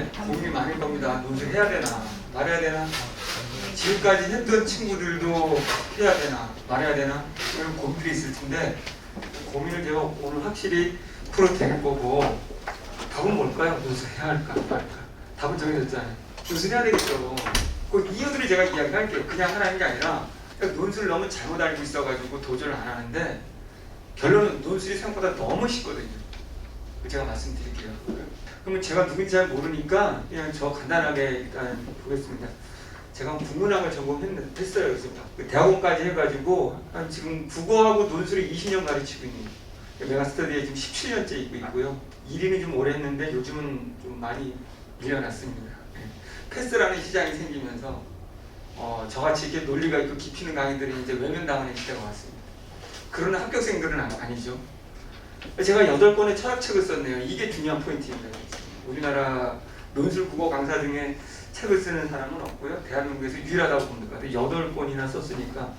이제 고민이 많을 겁니다. 논술해야 되나 말해야 되나, 지금까지 했던 친구들도 해야 되나 말해야 되나, 이런 고민들이 있을 텐데 고민을 제가 오늘 확실히 풀어드릴 거고, 답은 뭘까요? 논술해야 할까 말까? 답은 정해졌잖아요. 논술해야 되겠죠. 그 이유들을 제가 이야기할게요. 그냥 하라는 게 아니라 논술을 너무 잘못 알고 있어가지고 도전을 안 하는데, 결론은 논술이 생각보다 너무 쉽거든요. 제가 말씀드릴게요. 그러면 제가 누군지 잘 모르니까 그냥 저 간단하게 일단 보겠습니다. 제가 국문학을 전공했어요. 그래서 대학원까지 해가지고 지금 국어하고 논술을 20년 가르치고 있는 메가스터디에 지금 17년째 있고요. 1위는 좀 오래 했는데 요즘은 좀 많이 밀려났습니다. 패스라는 시장이 생기면서 저같이 이렇게 논리가 있고 깊이 있는 강의들이 이제 외면당하는 시대가 왔습니다. 그러나 합격생들은 아니죠. 제가 8권의 철학책을 썼네요. 이게 중요한 포인트입니다. 우리나라 논술 국어 강사 중에 책을 쓰는 사람은 없고요. 대한민국에서 유일하다고 봅니다. 8권이나 썼으니까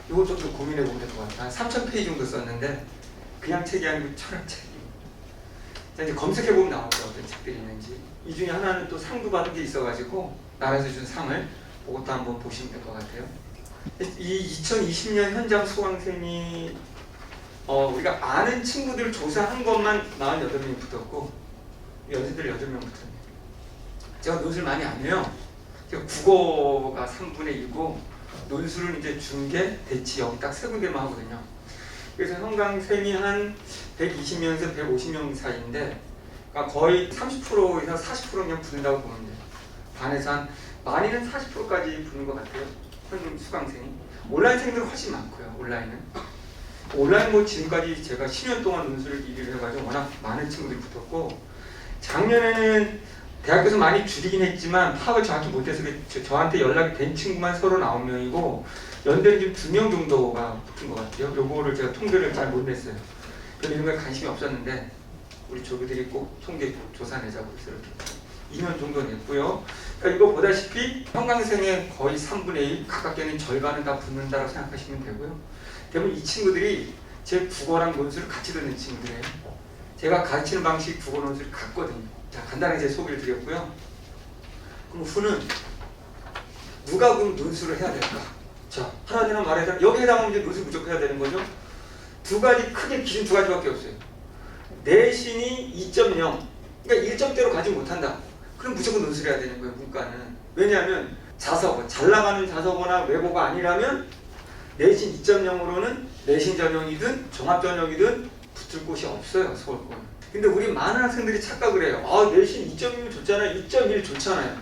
이거 좀 더 고민해 보면 될 것 같아요. 한 3,000페이지 정도 썼는데 그냥 책이 아니고 철학책이에요. 이제 검색해 보면 나오죠. 어떤 책들이 있는지. 이 중에 하나는 또 상도 받은 게 있어가지고 나라에서 준 상을 그것도 한번 보시면 될 것 같아요. 이 2020년 현장 수강생이 우리가 아는 친구들 조사한 것만 48명이 붙었고 연세들 8명 붙었네요. 제가 논술 많이 안 해요. 제가 국어가 3분의 2고 논술은 이제 중계, 대치 여기 딱 3군데만 하거든요. 그래서 현강생이 한 120명에서 150명 사이인데, 그러니까 거의 30% 이상 40% 그냥 붙는다고 보면 돼요. 반에서 한 많이는 40%까지 붙는 것 같아요. 현금 수강생이. 온라인생들은 훨씬 많고요. 온라인 뭐 지금까지 제가 10년 동안 논술을 1위를 해가지고 워낙 많은 친구들이 붙었고, 작년에는 대학교에서 많이 줄이긴 했지만 파악을 정확히 못해서 저한테 연락이 된 친구만 39명이고 연대는 지금 2명 정도가 붙은 것 같아요. 요거를 제가 통계를 잘 못 냈어요. 저는 이런 거에 관심이 없었는데 우리 조교들이 꼭 통계 조사 내자고 해서 이렇게 2년 정도 냈고요. 그러니까 이거 보다시피 현강생의 거의 3분의 1, 가깝게는 절반은 다 붙는다고 생각하시면 되고요. 대부분 이 친구들이 제 국어랑 논술을 같이 듣는 친구들이에요. 제가 가르치는 방식이 국어 논술이 같거든요. 자, 간단하게 제 소개를 드렸고요. 그럼 후는 누가 그럼 논술을 해야 될까? 자, 하나 되나 말해야 되나? 여기에 해당하면 이제 논술 무조건 해야 되는 거죠. 두 가지, 크게 기준 2가지밖에 없어요. 내신이 2.0, 그러니까 1점대로 가지 못한다. 그럼 무조건 논술을 해야 되는 거예요, 문과는. 왜냐하면 자석어, 잘 나가는 자석어나 외고가 아니라면 내신 2.0으로는 내신 전형이든 종합 전형이든 붙을 곳이 없어요, 서울권. 근데 우리 많은 학생들이 착각을 해요. 내신 2.1 좋잖아요. 2.1 좋잖아요.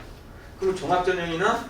그럼 종합 전형이나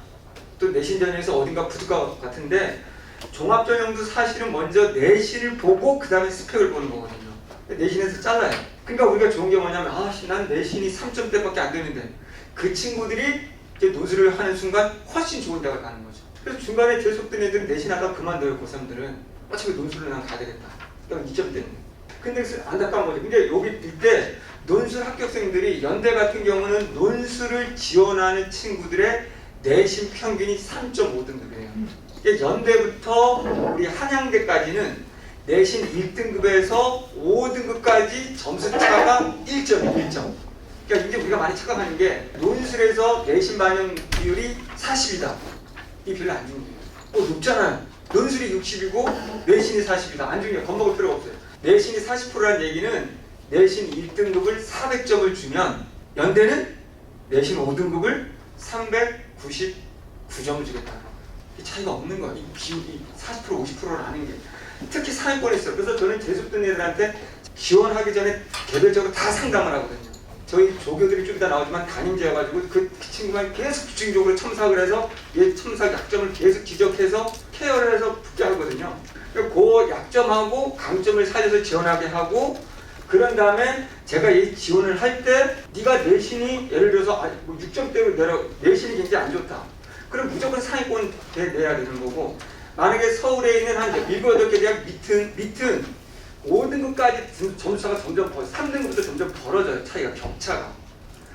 또 내신 전형에서 어딘가 붙을 것 같은데, 종합 전형도 사실은 먼저 내신을 보고 그 다음에 스펙을 보는 거거든요. 내신에서 잘라요. 그러니까 우리가 좋은 게 뭐냐면 난 내신이 3점대밖에 안 되는데, 그 친구들이 이제 논술을 하는 순간 훨씬 좋은 데가 가는 거죠. 그래서 중간에 재수없던 애들은 내신하다가 그만둬요. 고3들은 어차피 논술을 난 가야 되겠다. 그러니까 2점대는. 근데 안타까운 거죠. 근데 여기 이때 논술 합격생들이 연대 같은 경우는 논술을 지원하는 친구들의 내신 평균이 3.5등급이에요. 연대부터 우리 한양대까지는 내신 1등급에서 5등급까지 점수 차가 1점. 그러니까 이제 우리가 많이 착각하는 게 논술에서 내신 반영 비율이 40이다. 이게 별로 안 중요해요. 높잖아요. 논술이 60이고 내신이 40이다. 안 중요해요. 겁먹을 필요가 없어요. 내신이 40%라는 얘기는 내신 1등급을 400점을 주면 연대는 내신 5등급을 399점을 주겠다는 거예요. 이 차이가 없는 거예요. 이 비율이 40% 50%라는 게. 특히 상위권에 있어요. 그래서 저는 재수없던 애들한테 지원하기 전에 개별적으로 다 상담을 하거든요. 저희 조교들이 좀 이따 나오지만 담임자여가지고 그 친구가 계속 집중적으로 첨삭을 해서 얘 첨삭 약점을 계속 지적해서 케어를 해서 붙게 하거든요. 그 약점하고 강점을 살려서 지원하게 하고, 그런 다음에 제가 이 지원을 할 때 네가 내신이 예를 들어서 6점대로 내신이 굉장히 안 좋다. 그럼 무조건 상위권 내야 되는 거고, 만약에 서울에 있는 한 7, 8개 대학 밑은 5등급까지 점수차가 점점 3등급부터 점점 벌어져요. 차이가, 격차가.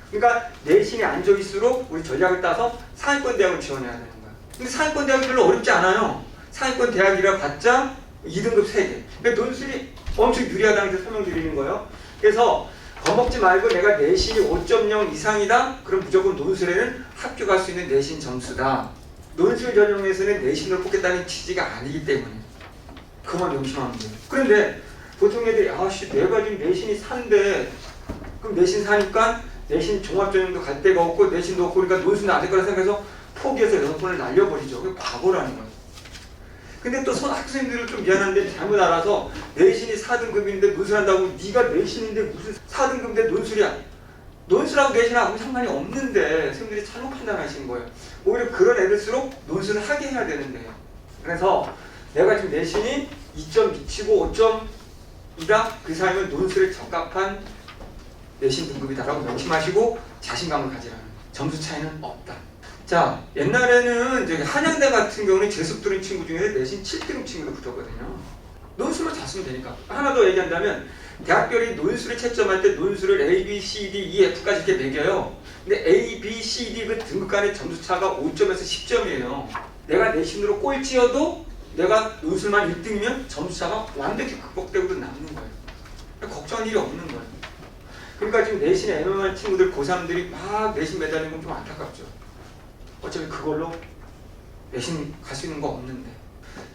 그러니까 내신이 안 좋을수록 우리 전략을 따서 상위권 대학을 지원해야 되는 거예요. 근데 상위권 대학이 별로 어렵지 않아요. 상위권 대학이라 봤자 2등급 3개. 그러니까 논술이 엄청 유리하다는 게 설명드리는 거예요. 그래서 겁먹지 말고 내가 내신이 5.0 이상이다? 그럼 무조건 논술에는 합격할 수 있는 내신 점수다. 논술 전형에서는 내신을 뽑겠다는 취지가 아니기 때문에 그만 명심하면 돼요. 그런데 보통 애들이 아씨 내가 지금 내신이 4인데 그럼 내신 4니까 내신 종합전형도 갈 데가 없고 내신도 없고 그러니까 논술은 안 될 거라 생각해서 포기해서 6번을 날려버리죠. 그게 바보라는 거예요. 근데 또 학생들은 좀 미안한데 잘못 알아서 내신이 4등급인데 논술한다고 네가 내신인데 무슨 4등급인데 논술이야. 논술하고 내신하고 상관이 없는데 선생님들이 잘못 판단하시는 거예요. 오히려 그런 애들수록 논술을 하게 해야 되는데요. 그래서 내가 지금 내신이 2점 미치고 5점이다. 그 사람은 논술에 적합한 내신 등급이다라고 명심하시고 자신감을 가지라는 점수 차이는 없다. 자, 옛날에는 저기 한양대 같은 경우는 재수업 들은 친구 중에 내신 7등급 친구도 붙었거든요. 논술로 잘 쓰면 되니까. 하나 더 얘기한다면 대학별이 논술을 채점할 때 논술을 A, B, C, D, E, F까지 이렇게 매겨요. 근데 A, B, C, D 그 등급 간의 점수 차가 5점에서 10점이에요. 내가 내신으로 꼴찌여도 내가 논술만 1등이면 점수 차가 완벽히 극복되고도 남는 거예요. 걱정할 일이 없는 거예요. 그러니까 지금 내신에 애매한 친구들, 고3들이 막 내신 매달리는 건 좀 안타깝죠. 어차피 그걸로 내신 갈 수 있는 거 없는데.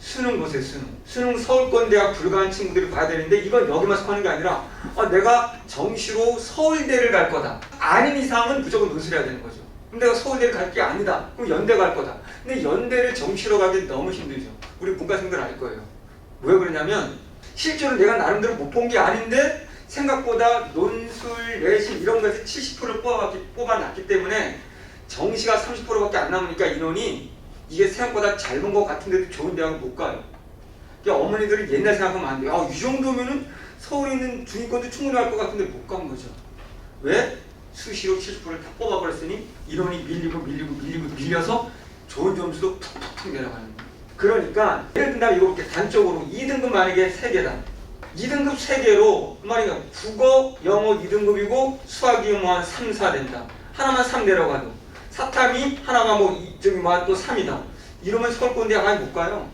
수능 보세요. 수능 서울권대학 불가한 친구들이 봐야 되는데 이건 여기만 속하는 게 아니라 내가 정시로 서울대를 갈 거다. 아닌 이상은 무조건 논술해야 되는 거죠. 그럼 내가 서울대를 갈 게 아니다. 그럼 연대 갈 거다. 근데 연대를 정시로 가기 너무 힘들죠. 우리 문과생들 알 거예요. 왜 그러냐면 실제로 내가 나름대로 못 본 게 아닌데 생각보다 논술, 내신 이런 것에서 70%를 뽑아놨기 때문에 정시가 30%밖에 안 남으니까 인원이 이게 생각보다 잘 본 것 같은데도 좋은 대학을 못 가요. 그러니까 어머니들은 옛날 생각하면 안 돼요. 이 정도면은 서울에 있는 중위권도 충분히 할 것 같은데 못 간 거죠. 왜? 수시로 70%를 다 뽑아버렸으니 인원이 밀려서 좋은 점수도 푹푹 내려가는 거예요. 그러니까 예를 든다면 이거 볼게요. 단적으로 2등급 만약에 3개다. 2등급 3개로 말이야 국어, 영어 2등급이고 수학이 뭐 한 3, 4 된다. 하나만 3 내려가도 사탐이 하나가 또 3이다. 이러면 서울권대 아예 못 가요.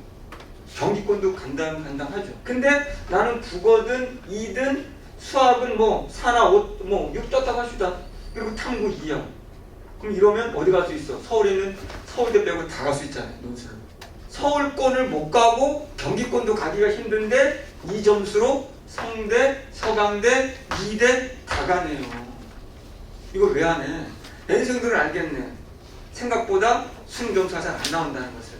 경기권도 간당하죠. 근데 나는 국어든 2든 수학은 4나 5, 6 떴다고 합시다. 그리고 탐구 2야. 그럼 이러면 어디 갈 수 있어? 서울에 있는 서울대 빼고 다 갈 수 있잖아요. 논술로. 서울권을 못 가고 경기권도 가기가 힘든데 이 점수로 성대, 서강대, 이대 다 가네요. 이걸 왜 안 해? N생들은 알겠네. 생각보다 수능 점수가 잘 안 나온다는 것을.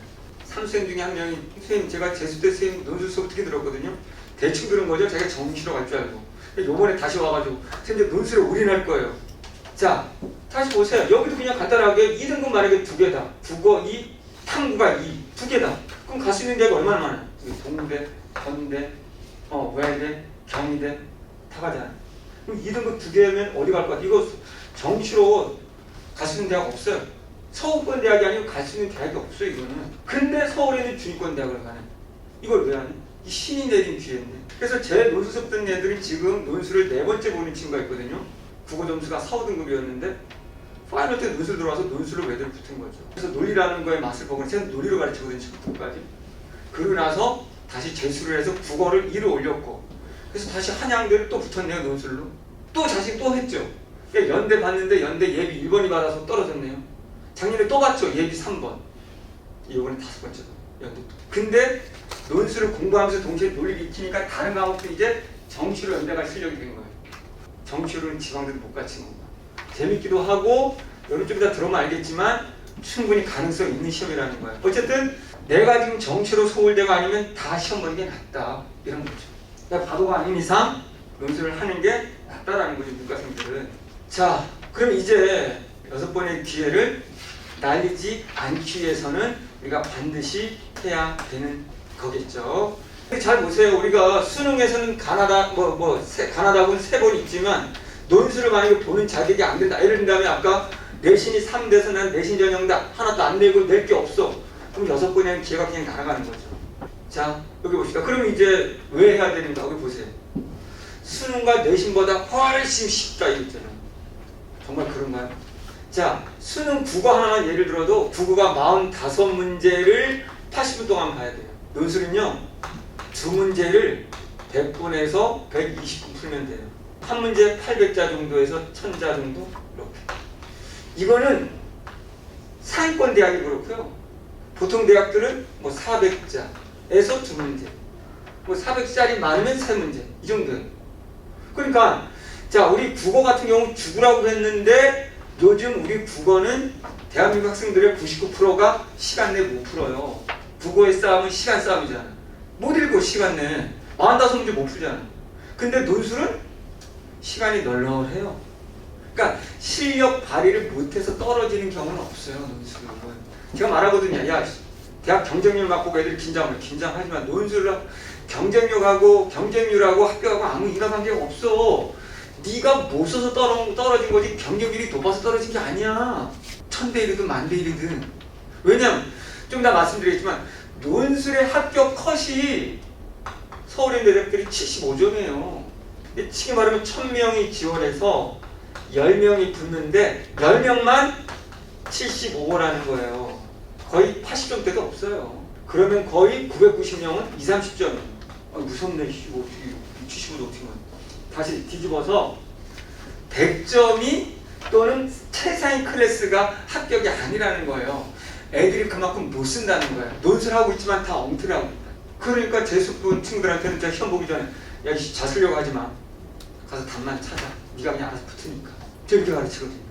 3수생 중에 한 명이 선생님 제가 재수 때 선생님 논술 수업 어떻게 들었거든요. 대충 들은 거죠. 자기가 정시로 갈 줄 알고. 요번에 다시 와가지고 선생님 논술에 올인할 거예요. 자, 다시 보세요. 여기도 그냥 간단하게 2등급 만약에 2개다. 국어 2, 탐구가 2, 2개다. 그럼 갈 수 있는 대학이 얼마나 많아요? 동대, 건대, 외대, 경희대 다 가잖아요. 그럼 2등급 2개면 어디 갈 것 같아? 이거 정시로 갈 수 있는 대학 없어요. 서울권 대학이 아니고 갈 수 있는 대학이 없어요. 이거는. 근데 서울에 있는 중위권 대학을 가네. 이걸 왜 하니? 이 신이 내린 기회인데. 그래서 제 논술 수업 듣는 애들이 지금 논술을 4번째 보는 친구가 있거든요. 국어 점수가 4, 5등급이었는데 파이널 때 논술 들어와서 논술을 외대로 붙은 거죠. 그래서 논리라는 거에 맛을 보고 제가 논리로 가르치거든요. 10등까지. 그러고 나서 다시 재수를 해서 국어를 2로 올렸고 그래서 다시 한양대를 또 붙었네요. 논술로. 또 자식 또 했죠. 연대 봤는데 연대 예비 1번이 받아서 떨어졌네요. 작년에 또 봤죠. 예비 3번. 이번에 5번째도 연대. 근데 논술을 공부하면서 동시에 논리를 익히니까 다른 과목도 이제 정시로 연대 갈 실력이 된 거예요. 정시로는 지방대도 못 갖춘 건가. 재밌기도 하고 여러 쪽에다 들어오면 알겠지만 충분히 가능성 있는 시험이라는 거예요. 어쨌든 내가 지금 정시로 서울대가 아니면 다 시험 보는 게 낫다. 이런 거죠. 내가 바보가 아닌 이상 논술을 하는 게 낫다라는 거죠. 문과생들은. 자, 그럼 이제 6번의 기회를 날리지 않기 위해서는 우리가 반드시 해야 되는 거겠죠. 잘 보세요. 우리가 수능에서는 가나다군 3번 있지만 논술을 만약에 보는 자격이 안 된다. 예를 들면 아까 내신이 3돼서 난 내신 전형다. 하나도 안 내고 낼 게 없어. 그럼 6번의 기회가 그냥 날아가는 거죠. 자, 여기 봅시다. 그럼 이제 왜 해야 되는가? 여기 보세요. 수능과 내신보다 훨씬 쉽다 이랬잖아요. 정말 그런가요? 자, 수능 국어 하나만 예를 들어도 국어가 45문제를 80분 동안 봐야 돼요. 논술은요. 2문제를 100분에서 120분 풀면 돼요. 한 문제 800자 정도에서 1000자 정도 이렇게. 이거는 상위권 대학이 그렇고요. 보통 대학들은 뭐 400자에서 2문제, 뭐 400자리 많으면 3문제 이 정도예요. 그러니까 자, 우리 국어 같은 경우 죽으라고 했는데 요즘 우리 국어는 대한민국 학생들의 99%가 시간 내에 못 풀어요. 국어의 싸움은 시간 싸움이잖아. 못 읽고 시간 내에 45문제 못 풀잖아. 근데 논술은 시간이 널널해요. 그러니까 실력 발휘를 못해서 떨어지는 경우는 없어요. 논술은. 제가 말하거든요. 야, 대학 경쟁률 맞고 애들이 긴장하지만 논술을 경쟁률하고 합격하고 아무 인과관계가 없어. 네가 못 써서 떨어진 거지 경쟁률이 높아서 떨어진 게 아니야. 1000대 1이든 10,000대 1이든. 왜냐면 좀 이따 말씀드리겠지만 논술의 합격 컷이 서울의 대학들이 75점이에요. 쉽게 말하면 1000명이 지원해서 10명이 붙는데 10명만 75라는 거예요. 거의 80점대도 없어요. 그러면 거의 990명은 20, 30점이에요. 무섭네. 75도 어떻게 다시 뒤집어서 100점이 또는 최상위 클래스가 합격이 아니라는 거예요. 애들이 그만큼 못 쓴다는 거예요. 논술하고 있지만 다 엉터리하고 있다. 그러니까 재수분 친구들한테는 제가 시험 보기 전에 야, 잘 쓰려고 하지 마. 가서 답만 찾아. 네가 그냥 알아서 붙으니까. 저렇게 가르치거든요.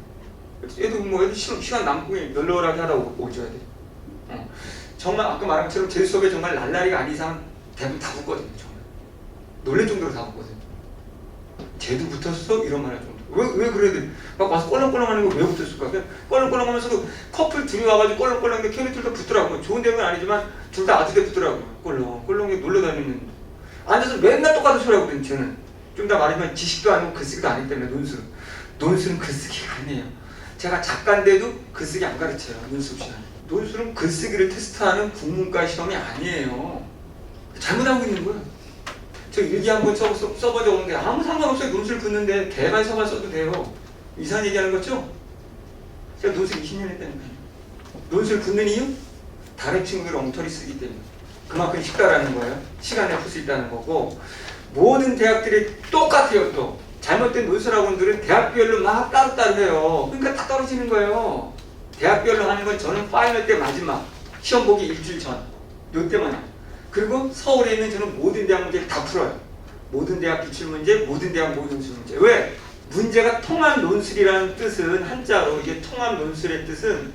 애도 뭐 애들 시간 남고 널널하게 하다 오줘야 돼. 정말 아까 말한 것처럼 제 수업에 정말 날라리가 아닌 이상 대부분 다 붙거든요. 정말 놀랄 정도로 다 붙거든요. 쟤도 붙었어? 이런 말 할 정도. 왜 그래야 돼? 막 와서 껄렁껄렁 하는 거 왜 붙었을까? 그냥 껄렁껄렁 하면서도 커플 둘이 와가지고 껄렁껄렁 하는데 걔네들도 붙더라고요. 좋은 데는 아니지만 둘 다 아주대 붙더라고요. 껄렁껄렁 놀러 다니는. 앉아서 맨날 똑같은 소리 하거든요. 쟤는. 좀 더 말하면 지식도 아니고 글쓰기도 아니기 때문에 논술은 글쓰기가 아니에요. 제가 작가인데도 글쓰기 안 가르쳐요. 논술 시간에. 논술은 글쓰기를 테스트하는 국문과 시험이 아니에요. 잘못하고 있는 거예요. 저 일기 한번 써봐 적었는데 아무 상관없어요. 논술 붙는데 개발 서만 써도 돼요. 이상한 얘기하는 거죠? 제가 논술 20년 했다니까요. 논술 붙는 이유? 다른 친구들 엉터리 쓰기 때문에. 그만큼 쉽다라는 거예요. 시간에 풀 수 있다는 거고. 모든 대학들이 똑같아요. 또 잘못된 논술학원들은 대학별로 막 따로따로 해요. 그러니까 다 떨어지는 거예요. 대학별로 하는 건 저는 파이널 때 마지막 시험 보기 일주일 전 요때만 해요. 그리고 서울에 있는 저는 모든 대학 문제를 다 풀어요. 모든 대학 기출문제, 모든 대학 모의 논술 문제. 왜? 문제가 통합 논술이라는 뜻은 한자로 이게 통합 논술의 뜻은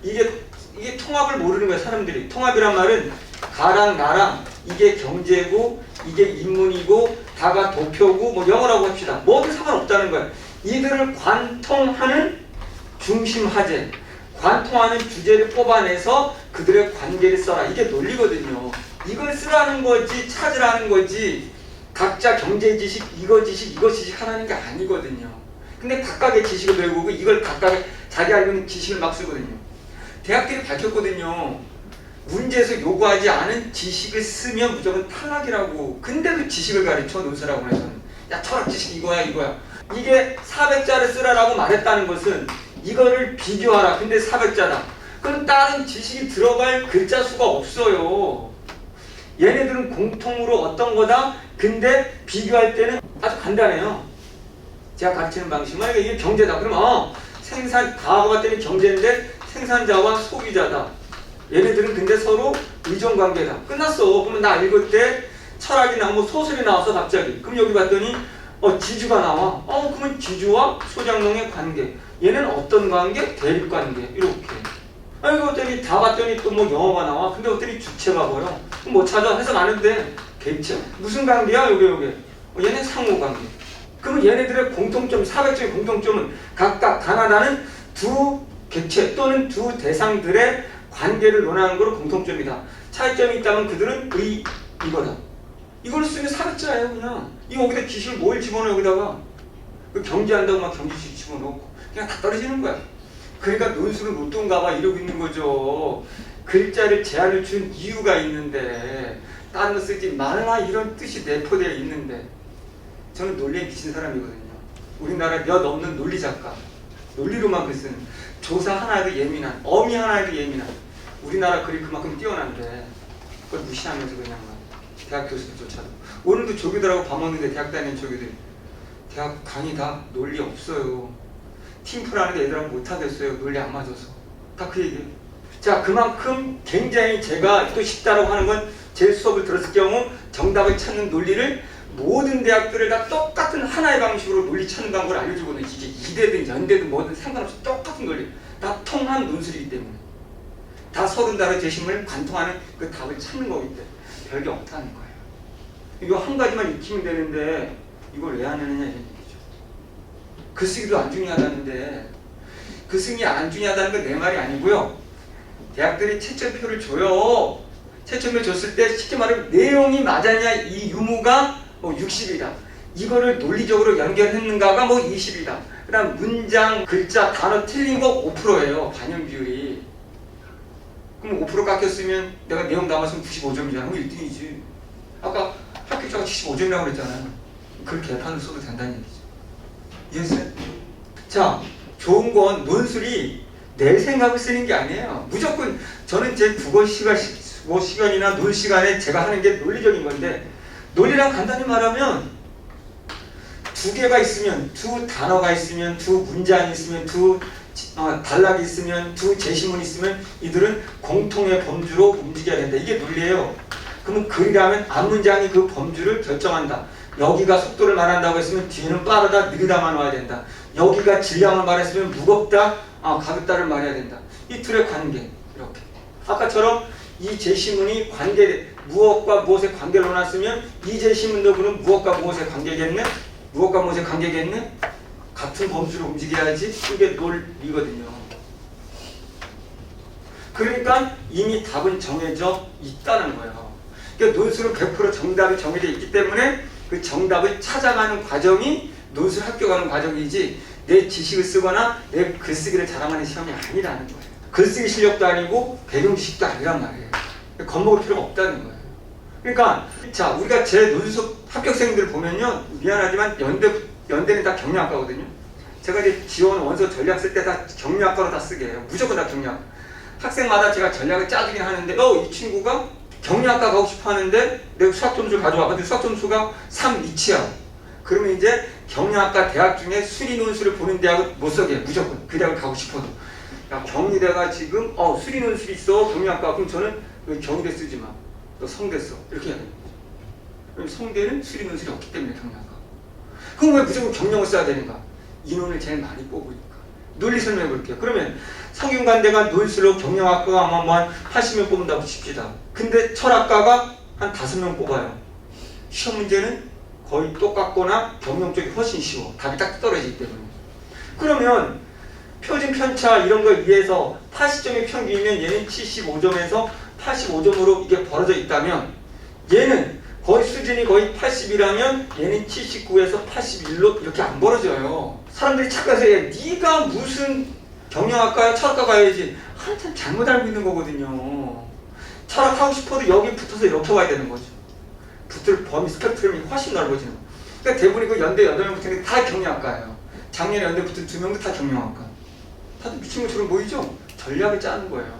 이게 통합을 모르는 거야. 사람들이. 통합이란 말은 가랑 나랑 이게 경제고 이게 인문이고 다가 도표고 뭐 영어라고 합시다. 뭐든 상관없다는 거야. 이들을 관통하는 중심 화제, 관통하는 주제를 뽑아내서 그들의 관계를 써라. 이게 논리거든요. 이걸 쓰라는 거지 찾으라는 거지 각자 경제 지식 이거 지식 하라는 게 아니거든요. 근데 각각의 지식을 배우고 이걸 각각 자기 알고 있는 지식을 막 쓰거든요. 대학들이 밝혔거든요. 문제에서 요구하지 않은 지식을 쓰면 무조건 탈락이라고. 근데도 지식을 가르쳐 논술학원에서는. 야, 철학 지식 이거야. 이게 400자를 쓰라라고 말했다는 것은 이거를 비교하라. 근데 400자다. 그럼 다른 지식이 들어갈 글자 수가 없어요. 얘네들은 공통으로 어떤 거다? 근데 비교할 때는 아주 간단해요. 제가 가르치는 방식은 만약에 이게 경제다. 그러면 과거 봤더니 경제인데 생산자와 소비자다. 얘네들은 근데 서로 의존관계다. 끝났어. 그러면 나 읽을 때 철학이 나오고 소설이 나와서 갑자기. 그럼 여기 봤더니 지주가 나와. 그러면 지주와 소장농의 관계. 얘는 어떤 관계? 대립관계. 이렇게. 아니 그랬더니 다 봤더니 또 뭐 영어가 나와. 근데 어떻게 주체가 버려. 그럼 뭐 찾아? 해석 안 해도 돼. 객체. 무슨 관계야? 요게. 얘는 상호관계. 그러면 얘네들의 공통점, 400점의 공통점은 각각 가나다는 두 객체 또는 두 대상들의 관계를 논하는 거로 공통점이다. 차이점이 있다면 그들은 이거다. 이걸 쓰면 400자예요 그냥. 이거 여기다 지식을 뭘 집어넣어 여기다가. 그 경제한다고 막 경제식 집어넣고 그냥 다 떨어지는 거야. 그러니까 논술은 로또인가 봐 이러고 있는 거죠. 글자를 제한을 준 이유가 있는데 다른 거 쓰지 말라 이런 뜻이 내포되어 있는데 저는 논리에 미친 사람이거든요. 우리나라 몇 없는 논리 작가. 논리로만 글 쓰는. 조사 하나에도 예민한. 어미 하나에도 예민한. 우리나라 글이 그만큼 뛰어난데 그걸 무시하면서 그냥 대학 교수들조차도. 오늘도 조교들하고 밥 먹는데 대학 다니는 조교들이 대학 강의 다 논리 없어요. 팀플하는데 애들하고 못하겠어요. 논리 안 맞아서. 다 그 얘기예요. 자, 그만큼 굉장히 제가 또 쉽다라고 하는 건 제 수업을 들었을 경우 정답을 찾는 논리를 모든 대학들을 다 똑같은 하나의 방식으로 논리 찾는 방법을 알려주거든요. 이게 이대든 연대든 뭐든 상관없이 똑같은 논리. 다 통한 논술이기 때문에. 다 30달러 재심을 관통하는 그 답을 찾는 거기 때문에 별게 없다는 거예요. 이거 한 가지만 익히면 되는데 이걸 왜 안 하느냐 이런 얘기죠. 글쓰기도 안 중요하다는데 글쓰기 안 중요하다는 건 내 말이 아니고요. 대학들이 채점표를 줘요. 채점표 줬을 때 쉽게 말하면 내용이 맞았냐 이 유무가 60이다. 이거를 논리적으로 연결했는가가 20이다. 그 다음 문장, 글자, 단어 틀린 거 5%예요. 반영 비율이. 그럼 5% 깎였으면 내가 내용 남았으면 95점이잖아. 그럼 1등이지. 아까 합격자가 75점이라고 그랬잖아요. 그렇게 개판을 써도 된다는 얘기죠. 이해했어요? 자, 좋은 건 논술이 내 생각을 쓰는 게 아니에요. 무조건 저는 제 국어 시간이나 논 시간에 제가 하는 게 논리적인 건데 논리랑 간단히 말하면 두 개가 있으면 두 단어가 있으면 두 문장이 있으면 두 단락이 있으면 두 제시문이 있으면 이들은 공통의 범주로 움직여야 된다. 이게 논리예요. 그러면 글이라면 앞문장이 그 범주를 결정한다. 여기가 속도를 말한다고 했으면 뒤에는 빠르다 느리다만 와야 된다. 여기가 질량을 말했으면 무겁다 가볍다를 말해야 된다. 이 둘의 관계 이렇게 아까처럼 이 제시문이 관계 무엇과 무엇의 관계를 놓았으면 이 제시문도 그럼 무엇과 무엇의 관계겠네? 무엇과 무엇의 관계겠네? 같은 범주로 움직여야지 이게 논리거든요. 그러니까 이미 답은 정해져 있다는 거예요. 그러니까 논술은 100% 정답이 정해져 있기 때문에 그 정답을 찾아가는 과정이 논술 합격하는 과정이지 내 지식을 쓰거나 내 글쓰기를 자랑하는 시험이 아니라는 거예요. 글쓰기 실력도 아니고 배경 지식도 아니란 말이에요. 겁먹을 필요가 없다는 거예요. 그러니까 자 우리가 제 논술 합격생들 보면요 미안하지만 연대는 다 경영학과거든요. 제가 이제 지원 원서 전략 쓸 때 다 경영학과로 다 쓰게 해요. 무조건 다 경영학. 학생마다 제가 전략을 짜주긴 하는데 이 친구가 경영학과 가고 싶어 하는데 내가 수학 점수를 가져와. 근데 수학 점수가 3 미치야. 그러면 이제 경영학과 대학 중에 수리 논술을 보는 대학은 못 서게 해. 무조건 그 대학을 가고 싶어도. 야, 경희대가 지금 수리 논술이 있어 경영학과. 그럼 저는 왜 경희대 쓰지 마. 너 성대 써. 이렇게 해야 됩니다. 그럼 성대는 수리 논술이 없기 때문에 경영학과. 그럼 왜 무조건 경영을 써야 되는가? 인원을 제일 많이 뽑으니까. 논리 설명해 볼게요. 그러면 성균관대가 논술로 경영학과가 아마 한 80명 뽑는다고 칩시다. 근데 철학과가 한 5명 뽑아요. 시험 문제는 거의 똑같거나 경영 쪽이 훨씬 쉬워. 답이 딱 떨어지기 때문에. 그러면 표준 편차 이런 걸 위해서 80점이 평균이면 얘는 75점에서 85점으로 이게 벌어져 있다면 얘는 거의 수준이 거의 80이라면 얘는 79에서 81로 이렇게 안 벌어져요. 사람들이 착각해서 네가 무슨 경영학과야 철학과 가야지 한참 잘못 알고 있는 거거든요. 철학하고 싶어도 여기 붙어서 이렇게 와야 되는 거죠. 붙을 범위 스펙트럼이 훨씬 넓어지는 거예요. 그러니까 대부분이 그 연대 8명 붙은 게 다 경영학과예요. 작년에 연대 붙은 2명도 다 경영학과. 다들 미친 것처럼 보이죠? 전략을 짜는 거예요.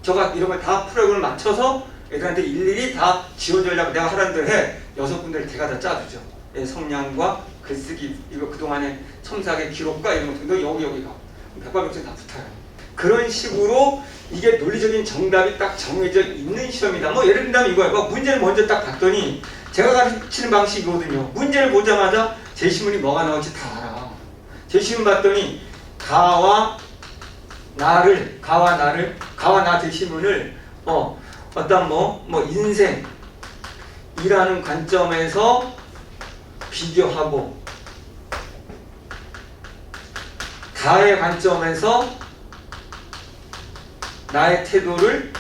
저가 이런 걸 다 프로그램을 맞춰서 애들한테 일일이 다 지원 전략 내가 하라는 대로 해. 6군데를 제가 다 짜주죠. 성량과 글쓰기 이거 그동안의 첨삭의 기록과 이런 것들도 여기가 백과백신 다 붙어요. 그런 식으로 이게 논리적인 정답이 딱 정해져 있는 시험이다. 예를 들면 이거예요. 문제를 먼저 딱 봤더니 제가 가르치는 방식이거든요. 문제를 보자마자 제시문이 뭐가 나올지 다 알아. 제시문 봤더니 가와 나 제시문을 어떤 인생이라는 관점에서 비교하고 가의 관점에서 나의 태도를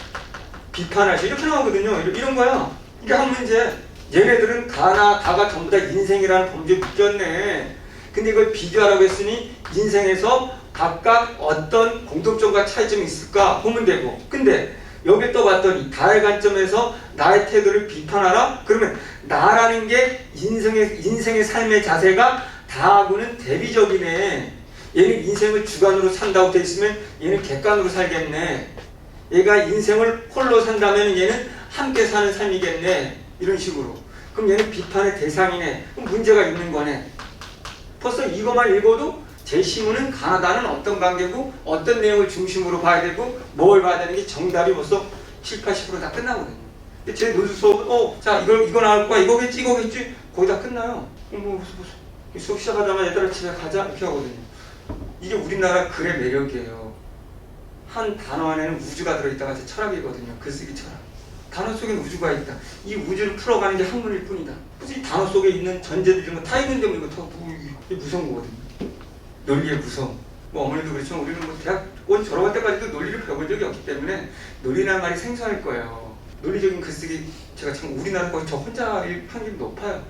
비판하시 이렇게 나오거든요. 이런 거야. 이게 한 문제. 얘네들은 가가 전부 다 인생이라는 범주에 묶였네. 근데 이걸 비교하라고 했으니 인생에서 각각 어떤 공통점과 차이점이 있을까 보면 되고. 근데 여기 또 봤더니 가의 관점에서 나의 태도를 비판하라? 그러면 나라는 게 인생의 삶의 자세가 다하고는 대비적이네. 얘는 인생을 주관으로 산다고 돼 있으면 얘는 객관으로 살겠네. 얘가 인생을 홀로 산다면 얘는 함께 사는 삶이겠네. 이런 식으로. 그럼 얘는 비판의 대상이네. 그럼 문제가 있는 거네. 벌써 이것만 읽어도 제시문은 가나다는 어떤 관계고 어떤 내용을 중심으로 봐야 되고 뭘 봐야 되는 게 정답이 벌써 7, 80% 다 끝나거든요. 제 논술 수업은 자 이거 나올 거야 이거겠지 거의 다 끝나요. 수업 시작하자마자 얘들아 집에 가자 이렇게 하거든요. 이게 우리나라 글의 매력이에요. 한 단어 안에는 우주가 들어있다가 제 철학이거든요. 글쓰기 철학. 단어 속에 우주가 있다. 이 우주를 풀어가는 게 한문일 뿐이다. 그래서 이 단어 속에 있는 전제들 이런 거 다 있는데 뭐 이거 이게 무서운 거거든요. 논리의 무서움. 뭐 어머니도 그렇지만 우리는 뭐 대학원 졸업할 때까지도 논리를 배워본 적이 없기 때문에 논리라는 말이 생소할 거예요. 논리적인 글쓰기 제가 참 우리나라 거 저 혼자일 확률이 높아요.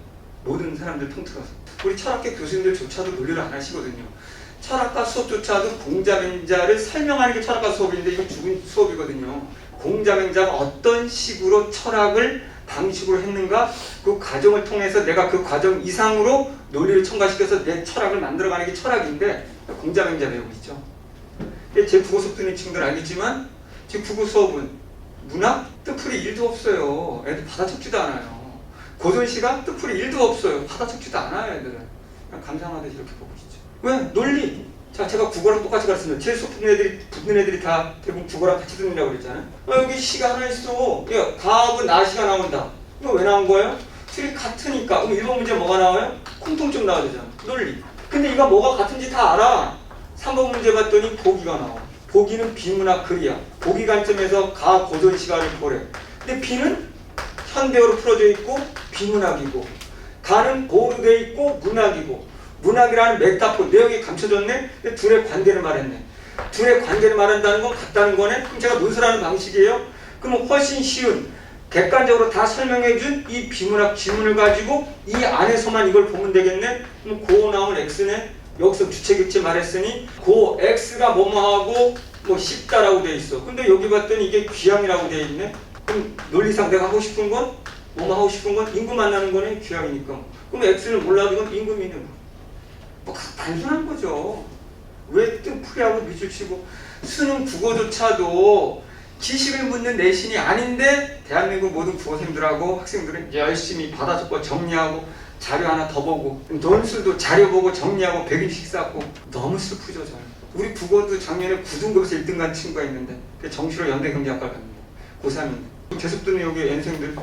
모든 사람들 통틀어서. 우리 철학계 교수님들조차도 논리를 안 하시거든요. 철학과 수업조차도 공자맹자를 설명하는 게 철학과 수업인데 이건 죽은 수업이거든요. 공자맹자가 어떤 식으로 철학을 방식으로 했는가 그 과정을 통해서 내가 그 과정 이상으로 논리를 첨가시켜서 내 철학을 만들어가는 게 철학인데 공자맹자 배우고 있죠. 제 국어 수업 듣는 친구들 알겠지만 제 국어 수업은 문학 뜻풀이 1도 없어요. 애들 받아 적지도 않아요. 고전시가 뜻풀이 1도 없어요. 받아 적지도 않아요. 애들은 그냥 감상하듯이 이렇게 보고 있죠. 왜? 논리. 자, 제가 국어랑 똑같이 가르치는데 제 수업 붙는 애들이 다 대부분 국어랑 같이 듣는다고 그랬잖아요. 여기 시가 하나 있어. 야, 가하고 나시가 나온다. 이거 왜 나온 거예요? 둘이 같으니까. 그럼 1번 문제 뭐가 나와요? 공통점 나와야 되잖아. 논리. 근데 이거 뭐가 같은지 다 알아. 3번 문제 봤더니 보기가 나와. 보기는 비문학 글이야. 보기 관점에서 가 고전 시가를 보래. 근데 비는 현대어로 풀어져 있고 비문학이고 가는 보로 돼 있고 문학이고 문학이라는 메타포 내용이 감춰졌네. 근데 둘의 관계를 말했네. 둘의 관계를 말한다는 건 같다는 거네. 그럼 제가 논술하는 방식이에요. 그럼 훨씬 쉬운 객관적으로 다 설명해준 이 비문학 지문을 가지고 이 안에서만 이걸 보면 되겠네. 그럼 고 나온 x네. 여기서 주체격체 말했으니 고 x가 뭐뭐하고 뭐 쉽다라고 돼 있어. 근데 여기 봤더니 이게 귀향이라고 돼 있네. 그럼 논리상 내가 하고 싶은 건 뭐뭐 하고 싶은 건 인구 만나는 거네. 귀향이니까. 그럼 x는 몰라도 이건 임금이네. 뭐 단순한 거죠. 왜 뜻풀이하고 밑줄 치고 수능 국어조차도 지식을 묻는 내신이 아닌데 대한민국 모든 국어생들하고 학생들은 열심히 받아 적고 정리하고 자료 하나 더 보고 논술도 자료 보고 정리하고 100일씩 쌓고 너무 슬프죠. 저는. 우리 국어도 작년에 9등급에서 1등 간 친구가 있는데 정시로 연대경제학과를 갑니다. 고3인데 계속 듣는 여기 N생들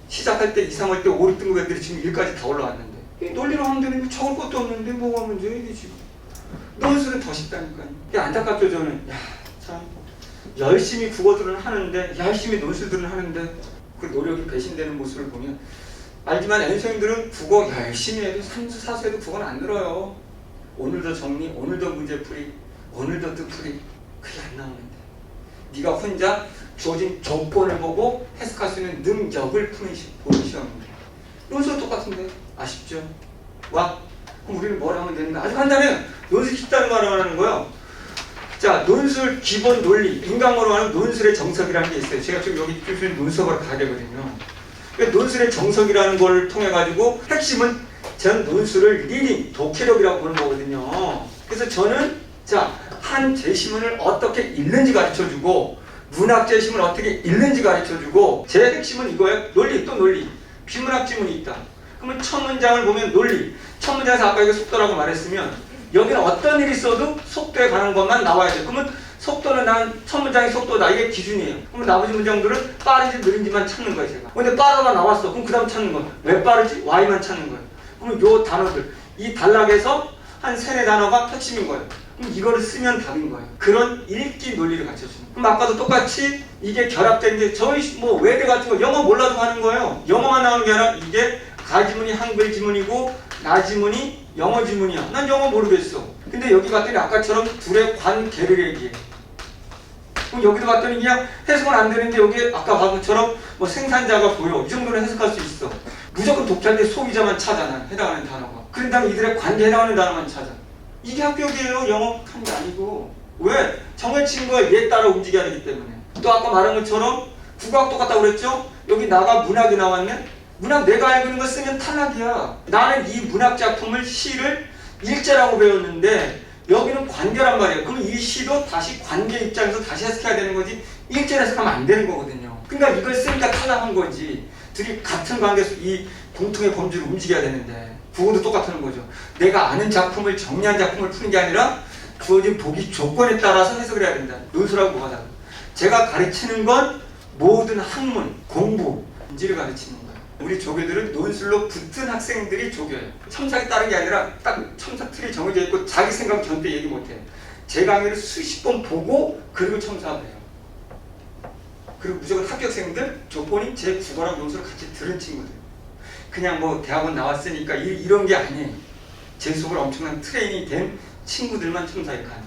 시작할 때 2, 3월 때 5, 6등급 애들이 지금 1까지 다 올라왔는데 논리로 하면 되는데 적을 것도 없는데 뭐가 문제야 이게 지금. 논술은 더 쉽다니까요. 이게 안타깝죠. 저는 참 열심히 국어들은 하는데 열심히 논술들은 하는데 그 노력이 배신되는 모습을 보면 알지만 N생들은 국어 열심히 해도 삼수 사수해도 국어는 안 늘어요. 오늘도 정리, 오늘도 문제풀이, 오늘도 뜻풀이 그게 안 나오는데 네가 혼자 주어진 조건을 보고 해석할 수 있는 능력을 보는 시험입니다. 논술 똑같은데 아쉽죠? 와 그럼 우리는 뭘 하면 되는가? 아주 간단해요. 논술 쉽다는 말을 하는 거예요. 자, 논술 기본 논리, 인강어로 하는 논술의 정석이라는 게 있어요. 제가 지금 여기 교수님 논술으로 가야 되거든요. 논술의 정석이라는 걸 통해 가지고 핵심은 전 논술을 리딩, 독해력이라고 보는 거거든요. 그래서 저는 자, 한 제시문을 어떻게 읽는지 가르쳐주고 문학 제시문을 어떻게 읽는지 가르쳐주고 제 핵심은 이거예요. 논리 또 논리. 비문학 지문이 있다. 그러면 첫 문장을 보면 논리. 첫 문장에서 아까 이거 속도라고 말했으면 여기는 어떤 일이 있어도 속도에 관한 것만 나와야 돼. 그러면 속도는 난 첫 문장의 속도다. 이게 기준이에요. 그럼 나머지 문장들은 빠른지 느린지만 찾는 거예요, 제가. 근데 빠르가 나왔어. 그럼 그 다음 찾는 거예요. 왜 빠르지? Y만 찾는 거예요. 그럼 요 단어들, 이 단락에서 한 세네 단어가 핵심인 거예요. 그럼 이거를 쓰면 답인 거예요. 그런 읽기 논리를 가르쳐주는. 그럼 아까도 똑같이 이게 결합된 게 저희 뭐 외대 같은 거 영어 몰라도 하는 거예요. 영어만 나오는 게 아니라 이게 가지문이 한글 지문이고 나지문이 영어 지문이야. 난 영어 모르겠어. 근데 여기 봤더니 아까처럼 둘의 관계를 얘기해. 그럼 여기도 봤더니 그냥 해석은 안 되는데 여기 아까 본 것처럼 뭐 생산자가 보여. 이 정도는 해석할 수 있어. 무조건 독자인데 소비자만 찾아. 난 해당하는 단어가. 그런 다음에 이들의 관계에 해당하는 단어만 찾아. 이게 합격이에요. 영어 한 게 아니고. 왜? 정해진 거에 얘 따라 움직여야 되기 때문에. 또 아까 말한 것처럼 국어학 똑같다고 그랬죠? 여기 나가 문학이 나왔네? 문학 내가 알고 있는 거 쓰면 탈락이야. 나는 이 문학 작품을 시를 일제라고 배웠는데 여기는 관계란 말이에요. 그럼 이 시도 다시 관계 입장에서 다시 해석해야 되는 거지 일제로 해석하면 안 되는 거거든요. 그러니까 이걸 쓰니까 탈락한 거지. 둘이 같은 관계에서 이 공통의 범주를 움직여야 되는데 국어도 똑같은 거죠. 내가 아는 작품을 정리한 작품을 푸는 게 아니라 주어진 보기 조건에 따라서 해석을 해야 된다. 논술하고 뭐가 다르다. 제가 가르치는 건 모든 학문, 공부, 인지를 가르치는 거예요. 우리 조교들은 논술로 붙은 학생들이 조교예요. 첨삭이 다른 게 아니라 딱 첨삭 틀이 정해져 있고 자기 생각 전대 얘기 못해요. 제 강의를 수십 번 보고 그리고 첨삭을 해요. 그리고 무조건 합격생들, 조pon이 제 국어랑 논술을 같이 들은 친구들. 그냥 뭐 대학원 나왔으니까 이런 게 아니에요. 제 수업을 엄청난 트레이닝이 된 친구들만 첨삭이 가능.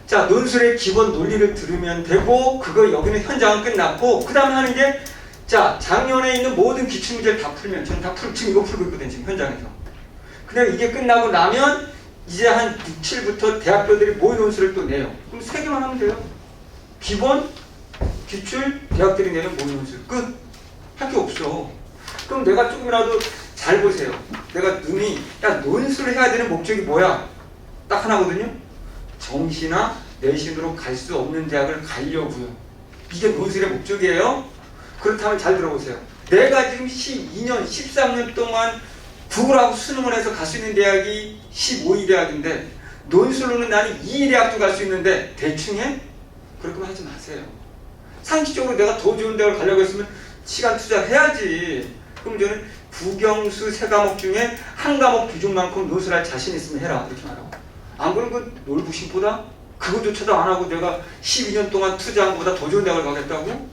자, 논술의 기본 논리를 들으면 되고 그거 여기는 현장은 끝났고 그 다음에 하는 게 자, 작년에 있는 모든 기출문제를 다 풀면 저는 다 지금 이거 풀고 있거든요. 지금 현장에서. 그냥 이게 끝나고 나면 이제 한 6, 7부터 대학교들이 모의 논술을 또 내요. 그럼 3개만 하면 돼요. 기본, 기출, 대학들이 내는 모의 논술. 끝. 할 게 없어. 그럼 내가 조금이라도 잘 보세요. 내가 눈이 야 논술을 해야 되는 목적이 뭐야? 딱 하나거든요. 정시나 내신으로 갈 수 없는 대학을 가려고요. 이게 논술의 목적이에요. 그렇다면 잘 들어보세요. 내가 지금 12년, 13년 동안 국어하고 수능을 해서 갈 수 있는 대학이 15위 대학인데 논술로는 나는 2위 대학도 갈 수 있는데 대충 해? 그렇게만 하지 마세요. 상식적으로 내가 더 좋은 대학을 가려고 했으면 시간 투자해야지. 그럼 저는 국영수 3과목 중에 한 과목 비중만큼 논술할 자신 있으면 해라. 이렇게 말하고. 안 그러면 그 놀부심보다 그거조차도 안 하고 내가 12년 동안 투자한 것보다 더 좋은 대학을 가겠다고?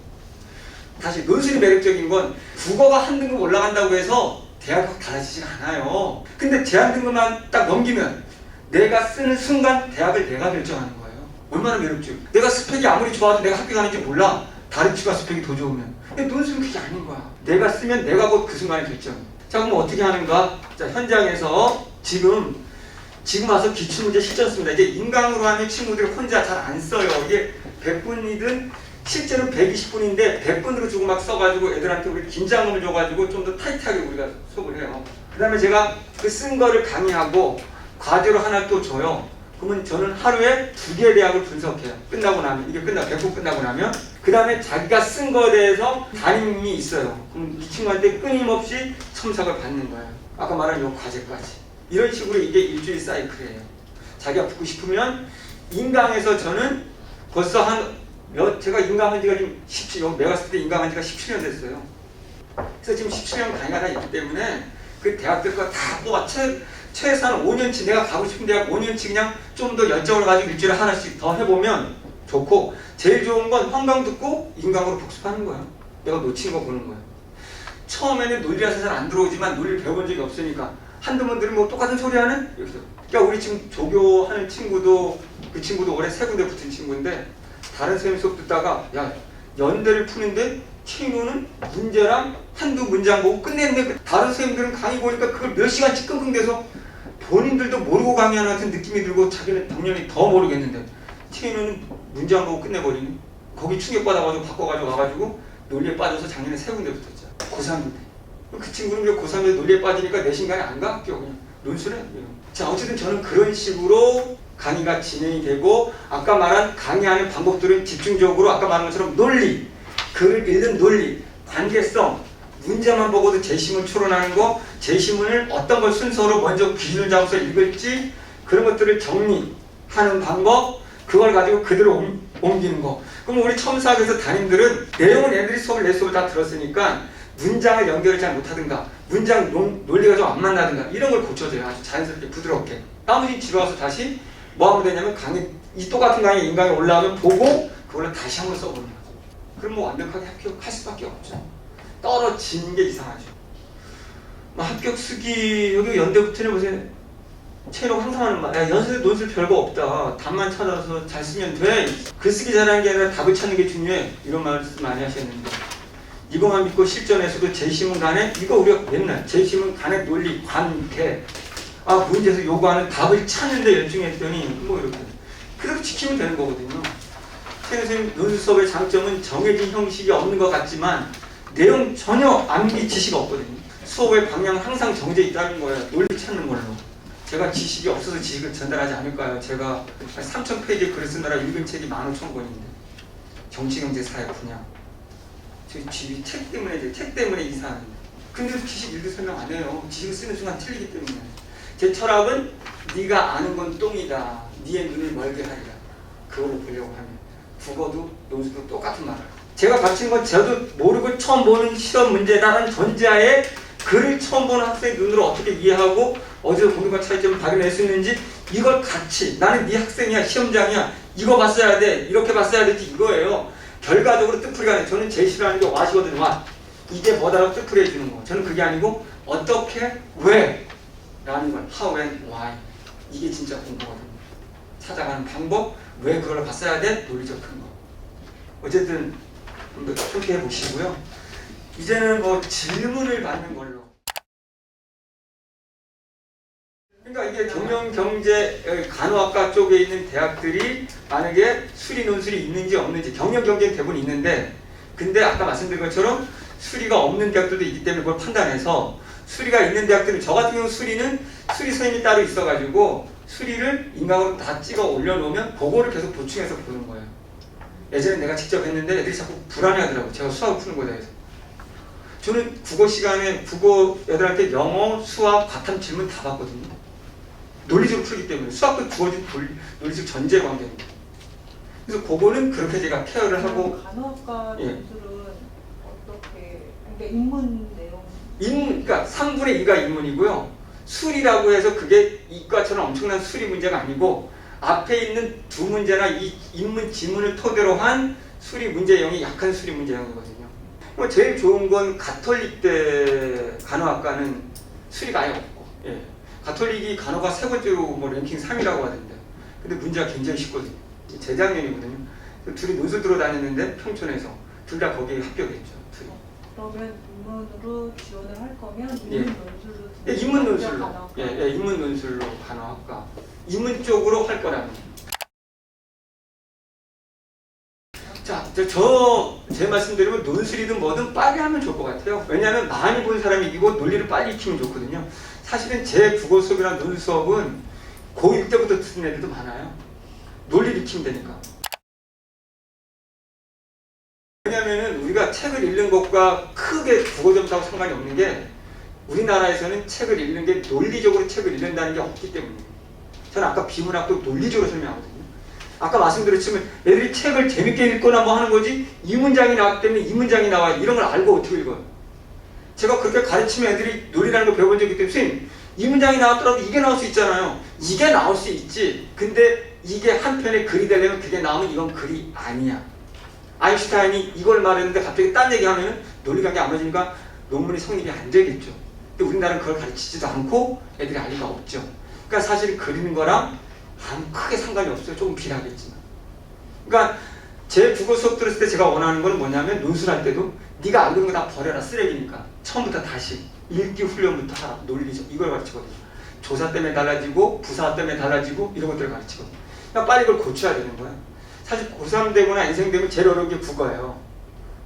다시 논술이 매력적인 건 국어가 한 등급 올라간다고 해서 대학이 달라지지가 않아요. 근데 제한 등급만 딱 넘기면 내가 쓰는 순간 대학을 내가 결정하는 거예요. 얼마나 매력적이야. 내가 스펙이 아무리 좋아도 내가 학교 가는지 몰라. 다른 친구가 스펙이 더 좋으면. 근데 논술은 그게 아닌 거야. 내가 쓰면 내가 곧 그 순간에 결정. 자, 그럼 어떻게 하는가? 자, 현장에서 지금 와서 기출문제 실전 씁니다. 이제 인강으로 하면 친구들이 혼자 잘 안 써요. 이게 100분이든 실제로 120분인데 100분으로 주고 막 써가지고 애들한테 우리 긴장감을 줘가지고 좀 더 타이트하게 우리가 수업을 해요. 그 다음에 제가 그 쓴 거를 강의하고 과제로 하나 또 줘요. 그러면 저는 하루에 2개의 대학을 분석해요. 끝나고 나면, 이게 100분 끝나고 나면. 그 다음에 자기가 쓴 거에 대해서 담임이 있어요. 그럼 이 친구한테 끊임없이 첨삭을 받는 거예요. 아까 말한 요 과제까지. 이런 식으로 이게 일주일 사이클이에요. 자기가 붙고 싶으면 인강에서 저는 벌써 제가 인강한 지가 지금 17년, 내가 쓸 때 인강한 지가 17년 됐어요. 그래서 지금 17년 강의가 다 있기 때문에 그 대학들과 다 뽑아 최소한 5년치 내가 가고 싶은 대학 5년치 그냥 좀 더 열정을 가지고 일주일에 하나씩 더 해보면 좋고 제일 좋은 건 황강 듣고 인강으로 복습하는 거예요. 내가 놓친 거 보는 거예요. 처음에는 논리라서 잘 안 들어오지만 논리를 배워본 적이 없으니까 한두 번 들으면 뭐 똑같은 소리 하는? 여기서. 그러니까 우리 지금 조교하는 친구도 그 친구도 올해 3군데 붙은 친구인데 다른 선생님 수업 듣다가 야 연대를 푸는데 최인호는 문제랑 한두 문장 보고 끝냈는데 다른 선생님들은 강의 보니까 그걸 몇 시간씩 끙끙대서 본인들도 모르고 강의하는 같은 느낌이 들고 자기는 당연히 더 모르겠는데 최인호는 문장 보고 끝내버리니 거기 충격받아가지고 바꿔가지고 와가지고 논리에 빠져서 작년에 3군데 붙었죠. 고3인데 그 친구는 왜 고3에 논리에 빠지니까 내신간에 안 가? 학교 그냥 논술해. 자, 어쨌든 저는 그런 식으로 강의가 진행이 되고 아까 말한 강의하는 방법들은 집중적으로 아까 말한 것처럼 논리, 글을 읽는 논리, 관계성, 문제만 보고도 제시문 추론하는 거, 제시문을 어떤 걸 순서로 먼저 기준을 잡아서 읽을지 그런 것들을 정리하는 방법, 그걸 가지고 그대로 옮기는 거. 그럼 우리 첨삭에서 담임들은 내용은 애들이 내 수업을 다 들었으니까 문장을 연결을 잘 못하든가 문장 논리가 좀 안 맞나든가 이런 걸 고쳐줘요. 아주 자연스럽게 부드럽게. 나머지 집에 와서 다시 뭐 하면 되냐면 강의 이 똑같은 강의 인강에 올라오면 보고 그걸 다시 한번 써보는 거죠. 그럼 뭐 완벽하게 합격할 수밖에 없죠. 떨어지는 게 이상하죠. 뭐 합격 쓰기 여기 연대 붙으려 보세요. 채로 항상 하는 말. 야, 연습 논술 별거 없다. 답만 찾아서 잘 쓰면 돼. 글쓰기 잘하는 게 아니라 답을 찾는 게 중요해. 이런 말씀 많이 하셨는데 이거만 믿고 실전에서도 제시문 간에 이거 우리가 맨날 제시문 간의 논리 관계 문제에서 요구하는 답을 찾는데 열중했더니 뭐 이렇게 그렇게 지키면 되는 거거든요. 최 선생님 논술 수업의 장점은 정해진 형식이 없는 것 같지만 내용 전혀 암기 지식 없거든요. 수업의 방향은 항상 정해져 있다는 거예요. 논리 찾는 걸로. 제가 지식이 없어서 지식을 전달하지 않을까요? 제가 3,000페이지 글을 쓰느라 읽은 책이 15,000권인데 정치, 경제, 사회 분야. 저 집이 책 때문에 이사하는데 근데도 지식 1도 설명 안 해요. 지식을 쓰는 순간 틀리기 때문에. 제 철학은 네가 아는 건 똥이다. 네의 눈을 멀게 하리라. 그거를 보려고 하면 국어도 논술도 똑같은 말을. 제가 가르친 건 저도 모르고 처음 보는 시험 문제다라는 전제하에 글을 처음 보는 학생의 눈으로 어떻게 이해하고 어디서 공부가 차이점을 발견할 수 있는지 이걸 같이 나는 네 학생이야 시험장이야 이거 봤어야 돼 이렇게 봤어야 되지 이거예요. 결과적으로 뜻풀이가 아니에요. 저는 제일 싫어하는 게 와시거든요. 와. 이게 뭐다라고 뜻풀이 해주는 거. 저는 그게 아니고 어떻게 왜 라는 걸 how and why 이게 진짜 공부거든요. 찾아가는 방법 왜 그걸 봤어야 돼 논리적 근거. 어쨌든 그렇게 해보시고요. 이제는 뭐 질문을 받는 걸로. 그러니까 이게 경영경제 간호학과 쪽에 있는 대학들이 만약에 수리 논술이 있는지 없는지 경영경제는 대부분 있는데 근데 아까 말씀드린 것처럼 수리가 없는 대학들도 있기 때문에 그걸 판단해서 수리가 있는 대학들은 저 같은 경우 수리는 수리 선생님이 따로 있어가지고 수리를 인강으로 다 찍어 올려놓으면 그거를 계속 보충해서 보는 거예요. 예전에 내가 직접 했는데 애들이 자꾸 불안해하더라고. 제가 수학을 푸는 거에 대해서. 저는 국어 시간에 국어 애들한테 영어, 수학, 과탐 질문 다 받거든요. 논리적으로 풀기 때문에 수학도 주어진 논리적 전제 관계입니다. 그래서 그거는 그렇게 제가 케어를 하고. 간호학과 예. 논술은 어떻게? 그러니까 인문 내용. 그러니까 3분의 2가 인문이고요. 수리라고 해서 그게 이과처럼 엄청난 수리 문제가 아니고 앞에 있는 두 문제나 이 인문 지문을 토대로 한 수리 문제형이 약한 수리 문제형이거든요. 제일 좋은 건 가톨릭대 간호학과는 수리가 아예 없고, 예. 가톨릭이 간호가 세 번째로 뭐 랭킹 3위라고 하던데, 근데 문제가 굉장히 쉽거든요. 재작년이거든요. 둘이 논술 들어다녔는데 평촌에서 둘 다 거기에 합격했죠. 둘이. 그러면 인문으로 지원을 할 거면 예. 인문 논술로. 예, 인문 논술로. 예, 인문 논술로 간호학과. 인문 쪽으로 할 거랍니다. 자, 제 말씀대로 논술이든 뭐든 빨리 하면 좋을 것 같아요. 왜냐하면 많이 본 사람이 이기고 논리를 빨리 익히면 좋거든요. 사실은 제 국어 수업이나 논술 수업은 고1 때부터 듣는 애들도 많아요. 논리를 익히면 되니까. 왜냐하면 우리가 책을 읽는 것과 크게 국어 점수하고 상관이 없는 게 우리나라에서는 책을 읽는 게 논리적으로 책을 읽는다는 게 없기 때문이에요. 저는 아까 비문학도 논리적으로 설명하거든요. 아까 말씀드렸지만 애들이 책을 재밌게 읽거나 뭐 하는 거지 이 문장이 나왔기 때문에 이 문장이 나와 이런 걸 알고 어떻게 읽어요? 제가 그렇게 가르치면 애들이 논리라는 걸 배워본 적이 있기 때문에 선생님 이 문장이 나왔더라도 이게 나올 수 있잖아요. 이게 나올 수 있지. 근데 이게 한 편의 글이 되려면 그게 나오면 이건 글이 아니야. 아인슈타인이 이걸 말했는데 갑자기 딴 얘기하면 논리관계 안 맞으니까 논문이 성립이 안 되겠죠. 근데 우리나라는 그걸 가르치지도 않고 애들이 알 리가 없죠. 그러니까 사실 그리는 거랑 아무 크게 상관이 없어요. 조금 비례하겠지만. 그러니까 제 국어 수업 들었을 때 제가 원하는 건 뭐냐면 논술할 때도 네가 안 그런 거 다 버려라 쓰레기니까 처음부터 다시 읽기 훈련부터 하라. 논리적 이걸 가르치거든요. 조사 때문에 달라지고 부사 때문에 달라지고 이런 것들을 가르치거든요. 그러니까 빨리 이걸 고쳐야 되는 거예요. 사실 고3 되거나 인생 되면 제일 어려운 게 국어예요.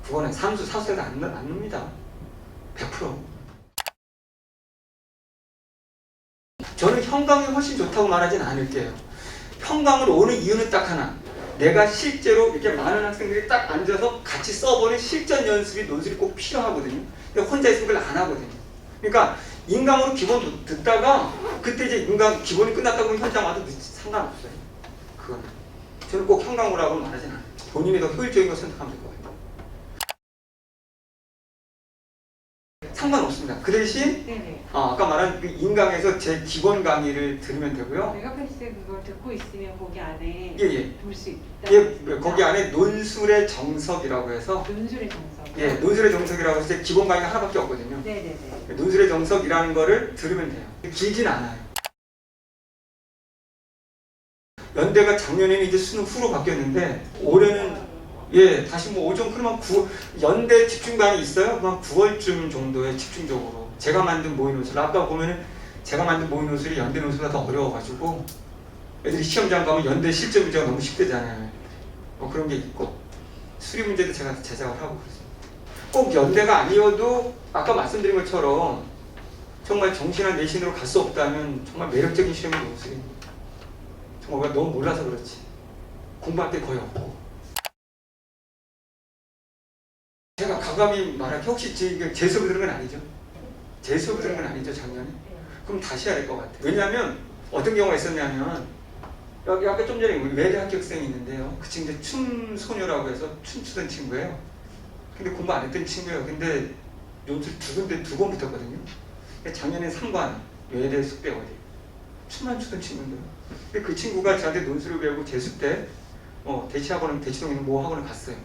국어는 삼수 사수에도 안 놉니다. 100%. 저는 형광이 훨씬 좋다고 말하진 않을게요. 형광으로 오는 이유는 딱 하나. 내가 실제로 이렇게 많은 학생들이 딱 앉아서 같이 써보는 실전 연습이 논술이 꼭 필요하거든요. 근데 혼자 있으면 그걸 안 하거든요. 그러니까 인강으로 기본 듣다가 그때 이제 인강 기본이 끝났다고 하면 현장 와도 상관없어요. 그거는. 저는 꼭 형광으로 하고 말하진 않아요. 본인이 더 효율적인 걸 선택하면 될 것 같아요. 상관없습니다. 그 대신 아까 말한 그 인강에서 제 기본 강의를 들으면 되고요. 메가패스 그걸 듣고 있으면 거기 안에 볼 수 있다. 예, 거기 안에 논술의 정석이라고 해서 논술의 정석. 예, 논술의 정석이라고 해서 제 기본 강의가 하나밖에 없거든요. 네네네. 논술의 정석이라는 거를 들으면 돼요. 길진 않아요. 연대가 작년에는 이제 수능 후로 바뀌었는데 올해는 예, 다시 뭐 5점 그러면 연대 집중반이 있어요. 그냥 9월쯤 정도에 집중적으로 제가 만든 모의 논술. 아까 보면은 제가 만든 모의 논술이 연대 논술보다 더 어려워가지고 애들이 시험장 가면 연대 실전 문제가 너무 쉽대잖아요. 뭐 그런 게 있고 수리 문제도 제가 제작을 하고 그랬어요. 꼭 연대가 아니어도 아까 말씀드린 것처럼 정말 정신한 내신으로 갈 수 없다면 정말 매력적인 시험이 논술입니다. 정말 너무 몰라서 그렇지 공부할 때 거의 없고. 제가 과감히 말할게 혹시 제 수업을 들은 건 아니죠? 재수업 들은 건 아니죠, 작년에? 그럼 다시 해야 될 것 같아요. 왜냐하면 어떤 경우가 있었냐면 여기 아까 좀 전에 우리 외대 합격생이 있는데요. 그 친구 이제 춤소녀라고 해서 춤추던 친구예요. 근데 공부 안 했던 친구예요. 근데 논술 두 번 붙었거든요. 작년에 3관 외대 숙대 어디 춤만 추던 친구인데요. 근데 그 친구가 저한테 논술을 배우고 재수 때 대치학원은 대치동에 있는 모 학원을 갔어요.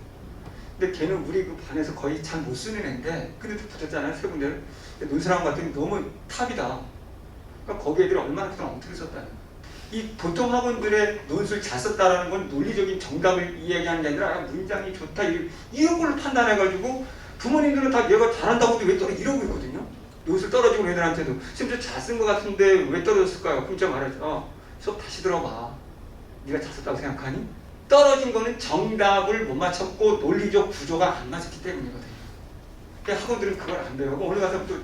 근데 걔는 우리 그 반에서 거의 잘 못 쓰는 애인데 그래도 붙었잖아요, 세 군데를. 논술학원 갔더니 너무 탑이다. 그러니까 거기 애들이 얼마나 그동안 엉터리 썼다는 거예요. 이 보통 학원들의 논술 잘 썼다라는 건 논리적인 정답을 이야기하는 게 아니라 문장이 좋다 이런 걸로 판단해가지고 부모님들은 다 얘가 잘한다고도 왜 이러고 있거든요. 논술 떨어지고 애들한테도 쌤 잘 쓴 것 같은데 왜 떨어졌을까요? 그럼 제가 말하죠. 수업 다시 들어봐. 네가 잘 썼다고 생각하니? 떨어진 거는 정답을 못 맞췄고 논리적 구조가 안 맞았기 때문이거든요. 그러니까 학원들은 그걸 안 배우고 오늘 가서 또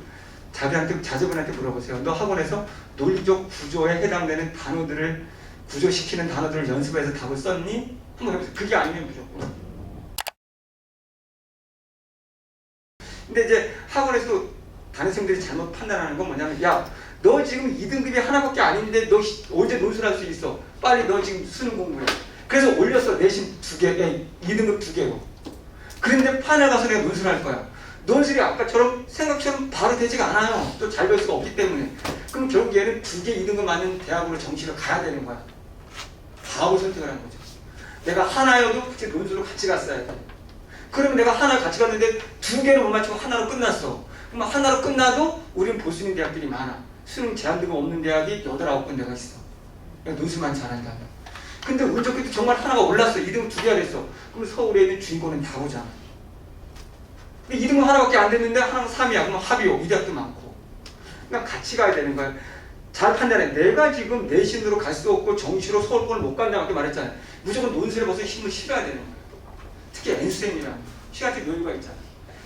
자제분한테 물어보세요. 너 학원에서 논리적 구조에 해당되는 단어들을 구조시키는 단어들을 연습해서 답을 썼니? 한번 해보세요. 그게 아니면 무조건. 근데 이제 학원에서 담임선생님들이 잘못 판단하는 건 뭐냐면 야, 너 지금 2등급이 하나밖에 아닌데 너 언제 논술할 수 있어? 빨리 너 지금 수능 공부해. 그래서 올렸어. 내신 2개, 2등급 2개고. 그런데 판에 가서 내가 논술할 거야. 논술이 아까처럼 생각처럼 바로 되지가 않아요. 또 잘 될 수가 없기 때문에. 그럼 결국 얘는 2개 2등급 맞는 대학으로 정시를 가야 되는 거야. 답을 선택을 하는 거죠. 내가 하나여도 그치 논술을 같이 갔어야 돼. 그러면 내가 하나 같이 갔는데 2개를 못 맞추고 하나로 끝났어. 그럼 하나로 끝나도 우리는 볼 수 있는 대학들이 많아. 수능 제한등급 없는 대학이 8, 9군데가 있어. 그러니까 논술만 잘한다면. 근데 운 좋게도 정말 하나가 올랐어. 2등급 2개가 됐어. 그럼 서울에 있는 주인공은 다 보잖아. 근데 2등급 하나밖에 안 됐는데 하나는 3이야. 그럼 합의요. 이 대학도 많고. 그러니까 같이 가야 되는 거야. 잘 판단해. 내가 지금 내신으로 갈 수 없고 정시로 서울권을 못 간다고 이렇게 말했잖아요. 무조건 논술에 벌써 힘을 실어야 되는 거예요. 특히 N수생이랑 시간적 여유가 있잖아.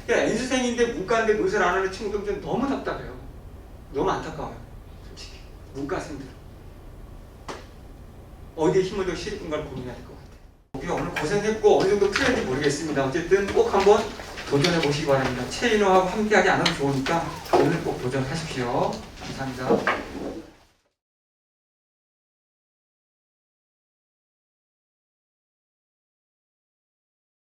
그러니까 N수생인데 문과인데 논술 안 하는 친구들은 너무 답답해요. 너무 안타까워요. 솔직히. 문과생들. 어디에 힘을 더 실을 건가를 고민해야 될 것 같아요. 오늘 고생했고 어느 정도 풀렸는지 모르겠습니다. 어쨌든 꼭 한번 도전해 보시기 바랍니다. 최인호하고 함께하지 않아도 좋으니까 오늘 꼭 도전하십시오. 감사합니다.